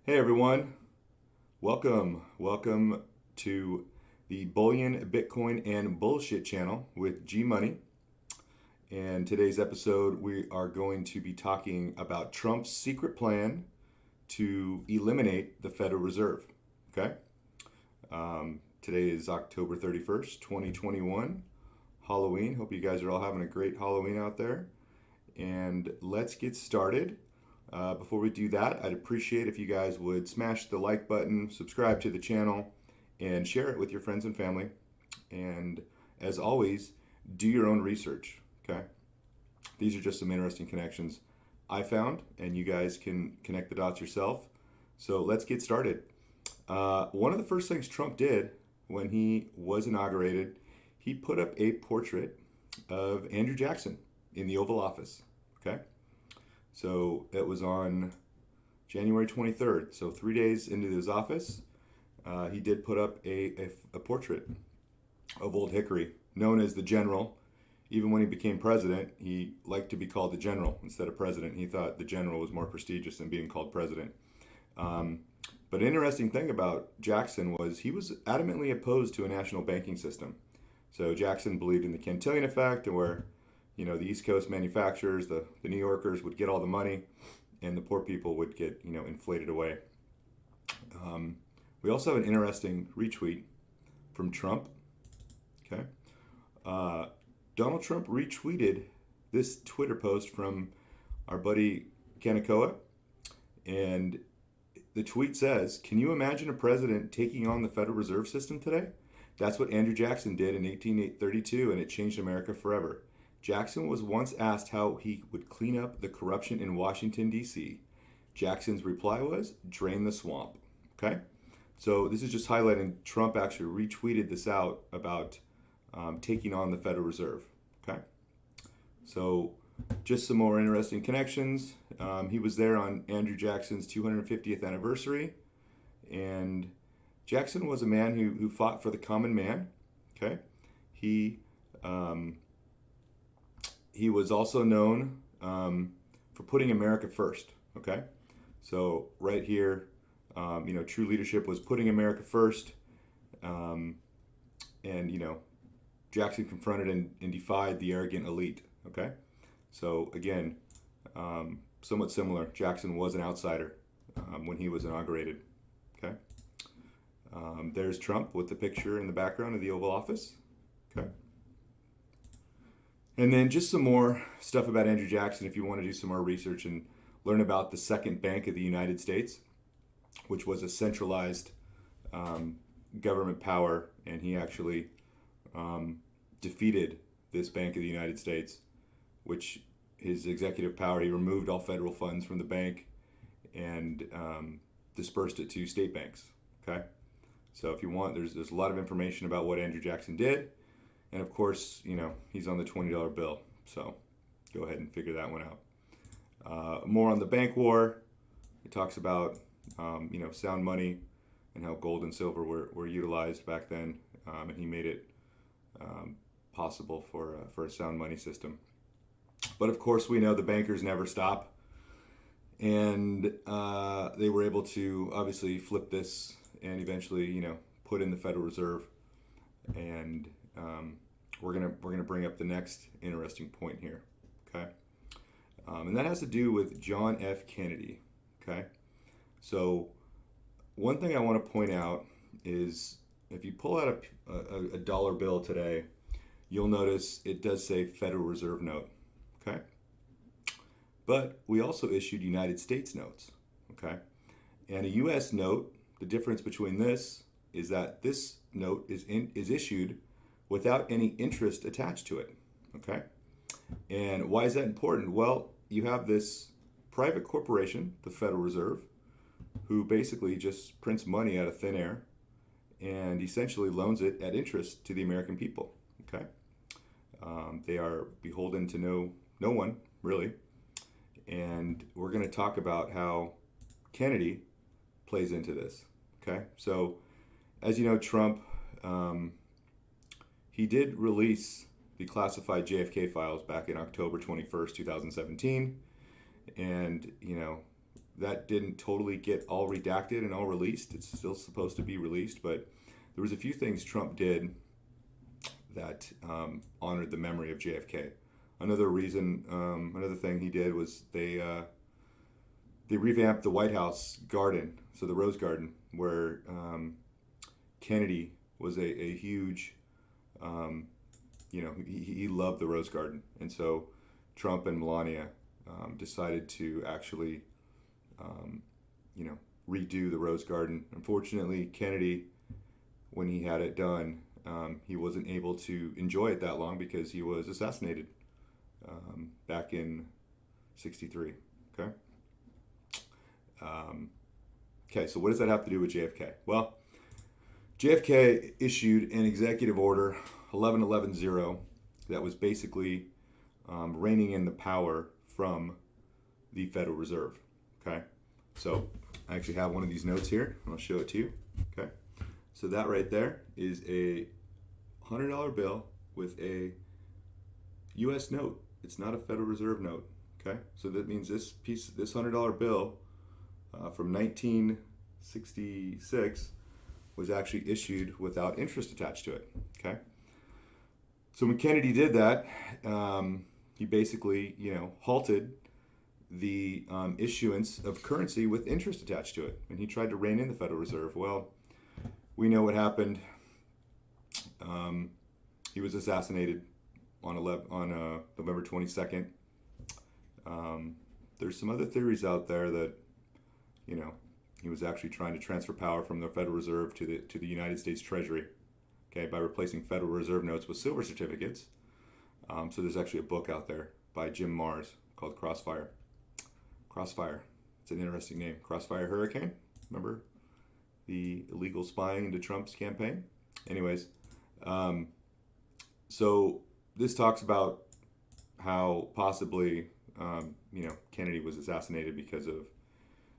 Hey everyone, welcome to the Bullion, Bitcoin, and Bullshit channel with G Money. And today's episode, we are going to be talking about Trump's secret plan to eliminate the Federal Reserve. Okay, today is October 31st, 2021, Halloween. Hope you guys are all having a great Halloween out there. And let's get started. Before we do that, I'd appreciate if you guys would smash the like button, subscribe to the channel, and share it with your friends and family. And as always, do your own research, okay? These are just some interesting connections I found, and you guys can connect the dots yourself. So let's get started. One of the first things Trump did when he was inaugurated, he put up a portrait of Andrew Jackson in the Oval Office, okay? So it was on January 23rd. So 3 days into his office, he did put up a portrait of Old Hickory, known as the General. Even when he became president, he liked to be called the General instead of president. He thought the General was more prestigious than being called president. But an interesting thing about Jackson was he was adamantly opposed to a national banking system. So Jackson believed in the Cantillon effect, where the East Coast manufacturers, the New Yorkers would get all the money, and the poor people would get, inflated away. We also have an interesting retweet from Trump. Okay, Donald Trump retweeted this Twitter post from our buddy Kanakawa, and the tweet says, "Can you imagine a president taking on the Federal Reserve System today? That's what Andrew Jackson did in 1832, and it changed America forever. Jackson was once asked how he would clean up the corruption in Washington, D.C. Jackson's reply was, drain the swamp." Okay? So this is just highlighting Trump actually retweeted this out about taking on the Federal Reserve. Okay? So just some more interesting connections. He was there on Andrew Jackson's 250th anniversary. And Jackson was a man who fought for the common man. Okay? He was also known for putting America first. Okay, so right here, true leadership was putting America first, and Jackson confronted and defied the arrogant elite. Okay, so again, somewhat similar. Jackson was an outsider when he was inaugurated. Okay, there's Trump with the picture in the background of the Oval Office. Okay. And then just some more stuff about Andrew Jackson if you want to do some more research and learn about the Second Bank of the United States, which was a centralized government power, and he actually defeated this Bank of the United States, which his executive power, he removed all federal funds from the bank and dispersed it to state banks. Okay, so if you want, there's a lot of information about what Andrew Jackson did. And of course, he's on the $20 bill. So go ahead and figure that one out. More on the bank war. It talks about, sound money and how gold and silver were utilized back then. And he made it possible for a sound money system. But of course, we know the bankers never stop. And they were able to obviously flip this and eventually, put in the Federal Reserve. And we're gonna bring up the next interesting point here, okay? And that has to do with John F. Kennedy, okay? So one thing I want to point out is if you pull out a dollar bill today, you'll notice it does say Federal Reserve note, okay? But we also issued United States notes, okay? And a U.S. note, the difference between this is that this note is issued without any interest attached to it, okay? And why is that important? Well, you have this private corporation, the Federal Reserve, who basically just prints money out of thin air and essentially loans it at interest to the American people, okay? They are beholden to no one, really. And we're going to talk about how Kennedy plays into this, okay? So, as you know, Trump, he did release the classified JFK files back in October 21st, 2017. And, that didn't totally get all redacted and all released. It's still supposed to be released, but there was a few things Trump did that honored the memory of JFK. Another thing he did was they revamped the White House garden, so the Rose Garden, where Kennedy was a huge, he loved the Rose Garden, and so Trump and Melania decided to actually, redo the Rose Garden. Unfortunately, Kennedy, when he had it done, he wasn't able to enjoy it that long because he was assassinated back in '63. Okay. Okay, so what does that have to do with JFK? Well, JFK issued an executive order 11110 that was basically reining in the power from the Federal Reserve. Okay, so I actually have one of these notes here, and I'll show it to you. Okay, so that right there is a $100 bill with a U.S. note. It's not a Federal Reserve note. Okay, so that means this $100 bill from 1966 was actually issued without interest attached to it. Okay, so when Kennedy did that, he basically, halted the issuance of currency with interest attached to it, and he tried to rein in the Federal Reserve. Well, we know what happened. He was assassinated on November 22nd. There's some other theories out there that, he was actually trying to transfer power from the Federal Reserve to the United States Treasury, okay, by replacing Federal Reserve notes with silver certificates. So there's actually a book out there by Jim Mars called Crossfire. Crossfire. It's an interesting name. Crossfire Hurricane. Remember the illegal spying into Trump's campaign? Anyways, so this talks about how possibly, Kennedy was assassinated because of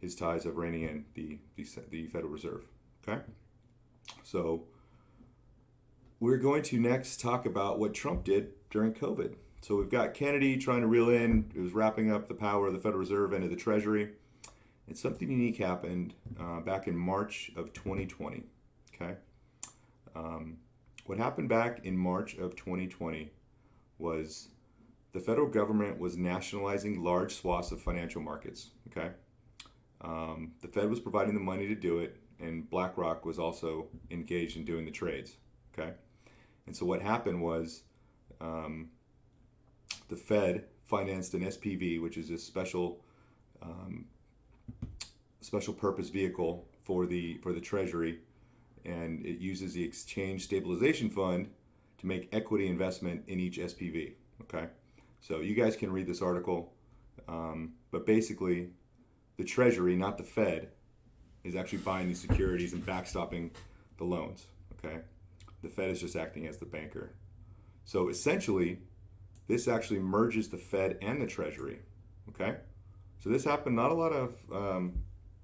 his ties of reining in the Federal Reserve. Okay? So we're going to next talk about what Trump did during COVID. So we've got Kennedy trying to reel in, it was wrapping up the power of the Federal Reserve into the Treasury. And something unique happened back in March of 2020. Okay? What happened back in March of 2020 was the federal government was nationalizing large swaths of financial markets. Okay? The Fed was providing the money to do it, and BlackRock was also engaged in doing the trades. Okay? And so what happened was the Fed financed an SPV, which is a special purpose vehicle for the Treasury, and it uses the Exchange Stabilization Fund to make equity investment in each SPV. Okay, so you guys can read this article, but basically, the Treasury, not the Fed, is actually buying these securities and backstopping the loans. Okay, the Fed is just acting as the banker. So essentially, this actually merges the Fed and the Treasury. Okay, so this happened. Not a lot of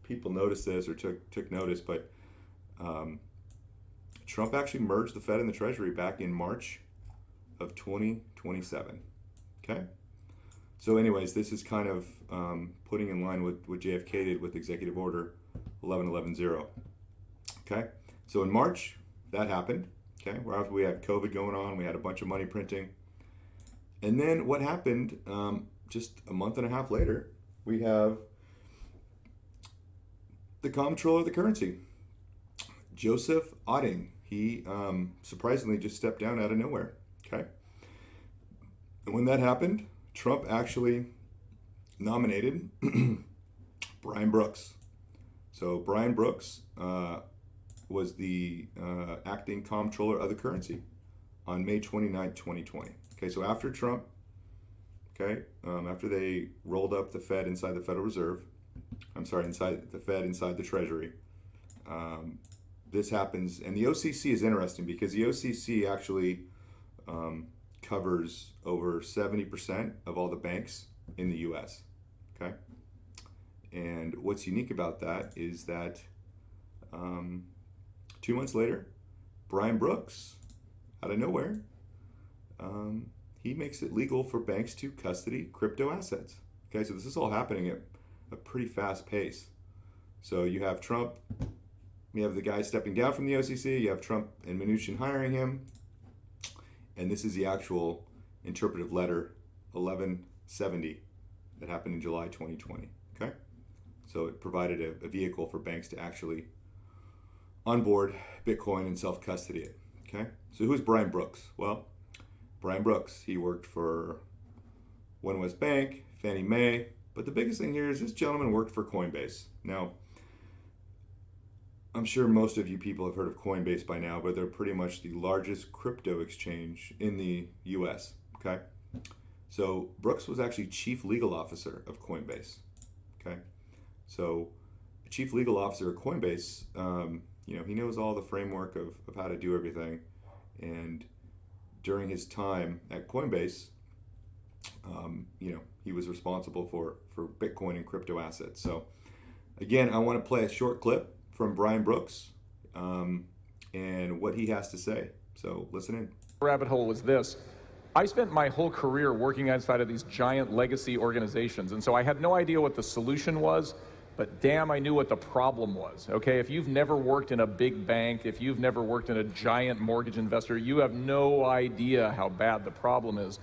people noticed this or took notice, but Trump actually merged the Fed and the Treasury back in March of 2027. Okay, so anyways, this is kind of putting in line with what JFK did with Executive Order 11110. Okay, so in March that happened. Okay, where after we had COVID going on, we had a bunch of money printing, and then what happened? Just a month and a half later, we have the comptroller of the currency, Joseph Otting. He surprisingly just stepped down out of nowhere. Okay, and when that happened, Trump actually nominated Brian Brooks. So Brian Brooks was the acting comptroller of the currency on May 29th, 2020. Okay, so after Trump, after they rolled up the Fed inside the Federal Reserve, inside the Fed, inside the Treasury, this happens. And the OCC is interesting because the OCC actually covers over 70% of all the banks in the U.S. Okay, and what's unique about that is that 2 months later, Brian Brooks, out of nowhere, he makes it legal for banks to custody crypto assets. Okay, so this is all happening a pretty fast pace. So you have Trump, you have the guy stepping down from the OCC, you have Trump and Mnuchin hiring him, and this is the actual interpretive letter 1170 that happened in July 2020. Okay, so it provided a vehicle for banks to actually onboard Bitcoin and self-custody it. Okay, so who's Brian Brooks? Well, Brian Brooks, he worked for One West Bank, Fannie Mae, but the biggest thing here is this gentleman worked for Coinbase. Now, I'm sure most of you people have heard of Coinbase by now, but they're pretty much the largest crypto exchange in the US, okay? So Brooks was actually chief legal officer of Coinbase, okay? So the chief legal officer of Coinbase, he knows all the framework of how to do everything. And during his time at Coinbase, he was responsible for Bitcoin and crypto assets. So again, I want to play a short clip from Brian Brooks and what he has to say. So listen in. Rabbit hole was this. I spent my whole career working outside of these giant legacy organizations, and so I had no idea what the solution was, but damn, I knew what the problem was, okay? If you've never worked in a big bank, if you've never worked in a giant mortgage investor, you have no idea how bad the problem is.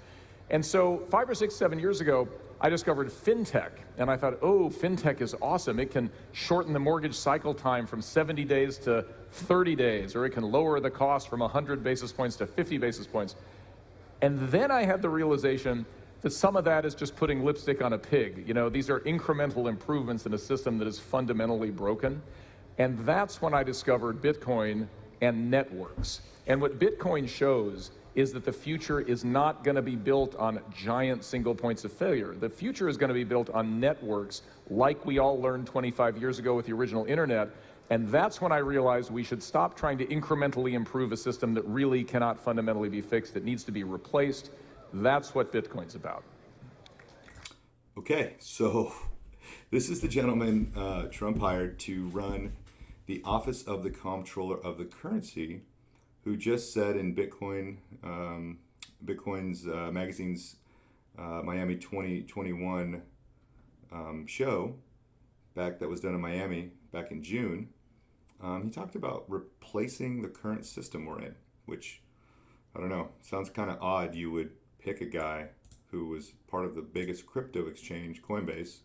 And so 5 or 6, 7 years ago, I discovered fintech, and I thought, oh, fintech is awesome. It can shorten the mortgage cycle time from 70 days to 30 days, or it can lower the cost from 100 basis points to 50 basis points. And then I had the realization that some of that is just putting lipstick on a pig. You know, these are incremental improvements in a system that is fundamentally broken. And that's when I discovered Bitcoin and networks. And what Bitcoin shows is that the future is not going to be built on giant single points of failure. The future is going to be built on networks like we all learned 25 years ago with the original internet. And that's when I realized we should stop trying to incrementally improve a system that really cannot fundamentally be fixed. It needs to be replaced. That's what Bitcoin's about. Okay, so this is the gentleman Trump hired to run the Office of the Comptroller of the Currency, who just said in Bitcoin's magazine's Miami 2021 show that was done in Miami back in June, he talked about replacing the current system we're in, which, I don't know, sounds kind of odd. You would pick a guy who was part of the biggest crypto exchange, Coinbase,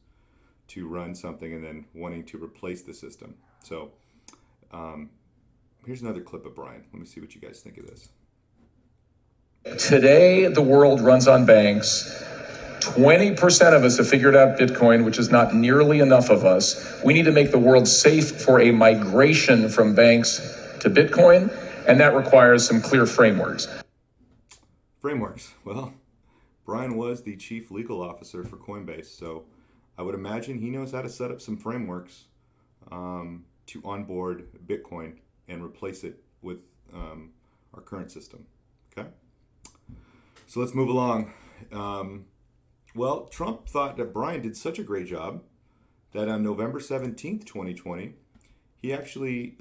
to run something and then wanting to replace the system. So here's another clip of Brian. Let me see what you guys think of this. Today, the world runs on banks. 20% of us have figured out Bitcoin, which is not nearly enough of us. We need to make the world safe for a migration from banks to Bitcoin, and that requires some clear frameworks. Frameworks. Well, Brian was the chief legal officer for Coinbase, so I would imagine he knows how to set up some frameworks to onboard Bitcoin and replace it with our current system. Okay? So let's move along. Well, Trump thought that Brian did such a great job that on November 17th, 2020, he actually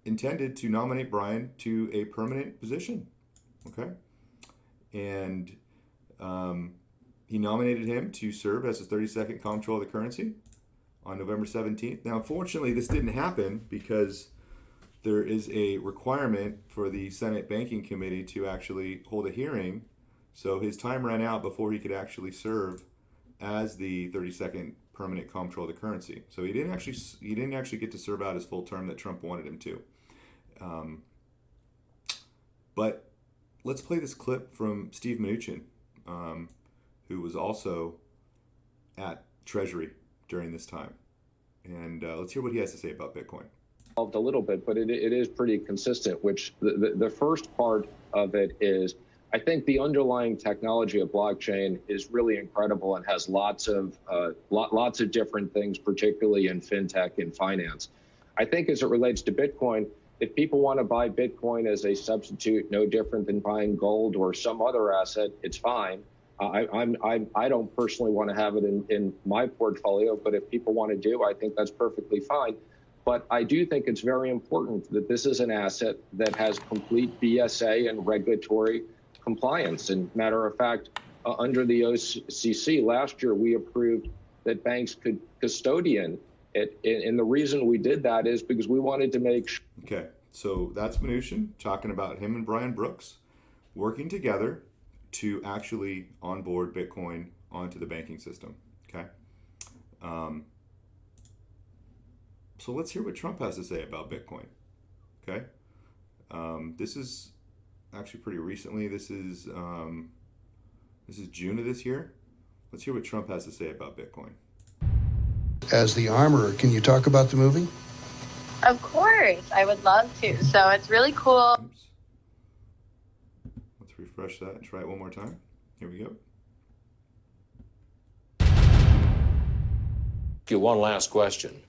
intended to nominate Brian to a permanent position. Okay? And he nominated him to serve as his 32nd comptroller of the currency on November 17th. Now, unfortunately, this didn't happen because there is a requirement for the Senate Banking Committee to actually hold a hearing. So his time ran out before he could actually serve as the 32nd permanent comptroller of the currency. So he didn't actually get to serve out his full term that Trump wanted him to. But let's play this clip from Steve Mnuchin, who was also at Treasury during this time. And let's hear what he has to say about Bitcoin. A little bit, but it is pretty consistent, which the first part of it is, I think the underlying technology of blockchain is really incredible and has lots of different things, particularly in fintech and finance. I think as it relates to Bitcoin, if people want to buy Bitcoin as a substitute, no different than buying gold or some other asset, it's fine. I don't personally want to have it in my portfolio, but if people want to do, I think that's perfectly fine. But I do think it's very important that this is an asset that has complete BSA and regulatory compliance. And matter of fact, under the OCC last year, we approved that banks could custodian it. And the reason we did that is because we wanted to make sure. Okay, so that's Mnuchin talking about him and Brian Brooks working together to actually onboard Bitcoin onto the banking system. Okay. So let's hear what Trump has to say about Bitcoin. Okay. This is actually pretty recently. This is June of this year. Let's hear what Trump has to say about Bitcoin. As the armorer, can you talk about the movie? Of course, I would love to. So it's really cool. Oops. Let's refresh that and try it one more time. Here we go. One last question.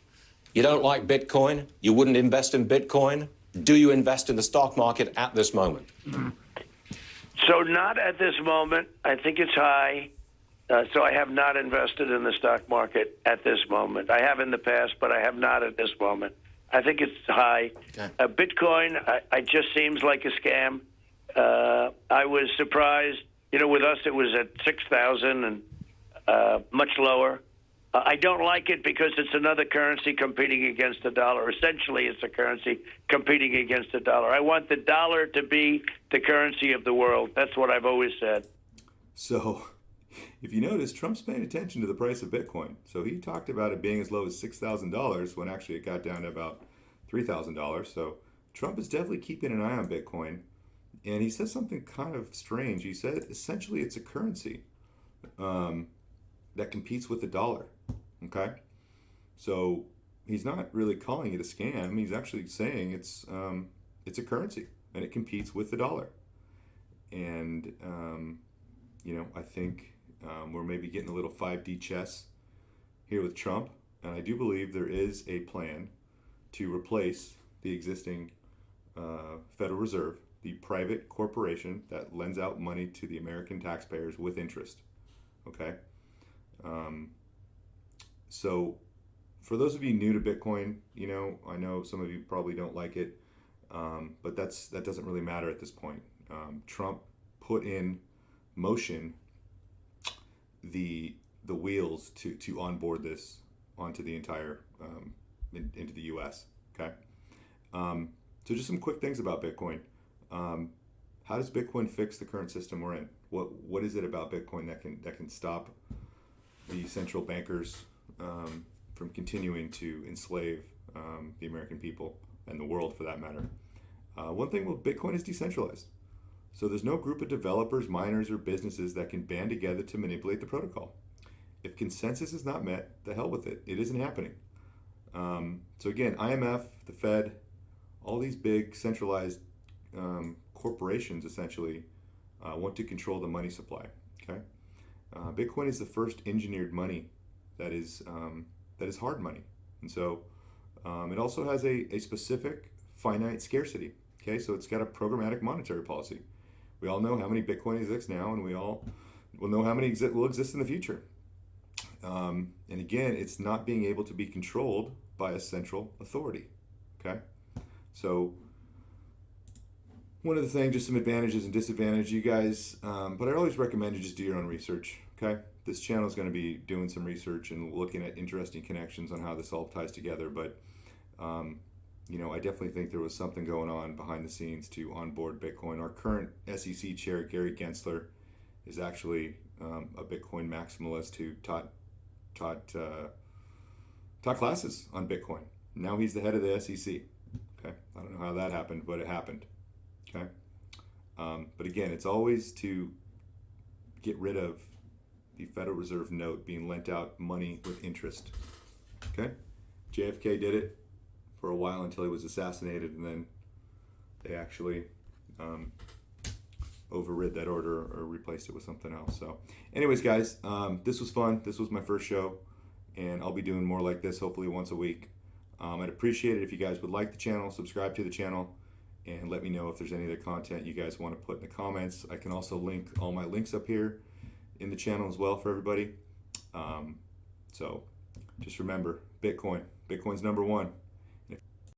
You don't like Bitcoin? You wouldn't invest in Bitcoin? Do you invest in the stock market at this moment? So not at this moment. I think it's high. So I have not invested in the stock market at this moment. I have in the past, but I have not at this moment. I think it's high. Okay. Bitcoin, it just seems like a scam. I was surprised. With us, it was at 6,000 and much lower. I don't like it because it's another currency competing against the dollar. Essentially, it's a currency competing against the dollar. I want the dollar to be the currency of the world. That's what I've always said. So, if you notice, Trump's paying attention to the price of Bitcoin. So he talked about it being as low as $6,000 when actually it got down to about $3,000. So Trump is definitely keeping an eye on Bitcoin. And he said something kind of strange. He said essentially it's a currency that competes with the dollar. Okay? So he's not really calling it a scam. He's actually saying it's a currency and it competes with the dollar. And, I think we're maybe getting a little 5D chess here with Trump. And I do believe there is a plan to replace the existing Federal Reserve, the private corporation that lends out money to the American taxpayers with interest. Okay? So for those of you new to Bitcoin, I know some of you probably don't like it, but that doesn't really matter at this point. Trump put in motion the wheels to onboard this onto the entire into the U.S. Okay, so just some quick things about Bitcoin. How does Bitcoin fix the current system we're in? What is it about Bitcoin that can stop the central bankers from continuing to enslave the American people and the world for that matter? One thing, Bitcoin is decentralized. So there's no group of developers, miners, or businesses that can band together to manipulate the protocol. If consensus is not met, the hell with it. It isn't happening. So again, IMF, the Fed, all these big centralized corporations essentially want to control the money supply. Okay, Bitcoin is the first engineered money that is hard money, and so it also has a specific finite scarcity. Okay, so it's got a programmatic monetary policy. We all know how many Bitcoin exists now, and we all will know how many will exist in the future. And again, it's not being able to be controlled by a central authority. Okay, so one of the things, just some advantages and disadvantages, you guys, but I always recommend you just do your own research. Okay, this channel is going to be doing some research and looking at interesting connections on how this all ties together. But I definitely think there was something going on behind the scenes to onboard Bitcoin. Our current SEC chair, Gary Gensler, is actually a Bitcoin maximalist who taught classes on Bitcoin. Now he's the head of the SEC. Okay, I don't know how that happened, but it happened. Okay, but again, it's always to get rid of the Federal Reserve note being lent out money with interest. Okay, JFK did it for a while until he was assassinated, and then they actually overrid that order or replaced it with something else. So anyways, guys, this was fun. This was my first show, and I'll be doing more like this hopefully once a week. I'd appreciate it if you guys would like the channel, subscribe to the channel, and let me know if there's any other content you guys want to put in the comments. I can also link all my links up here in the channel as well for everybody. So just remember, Bitcoin's number one.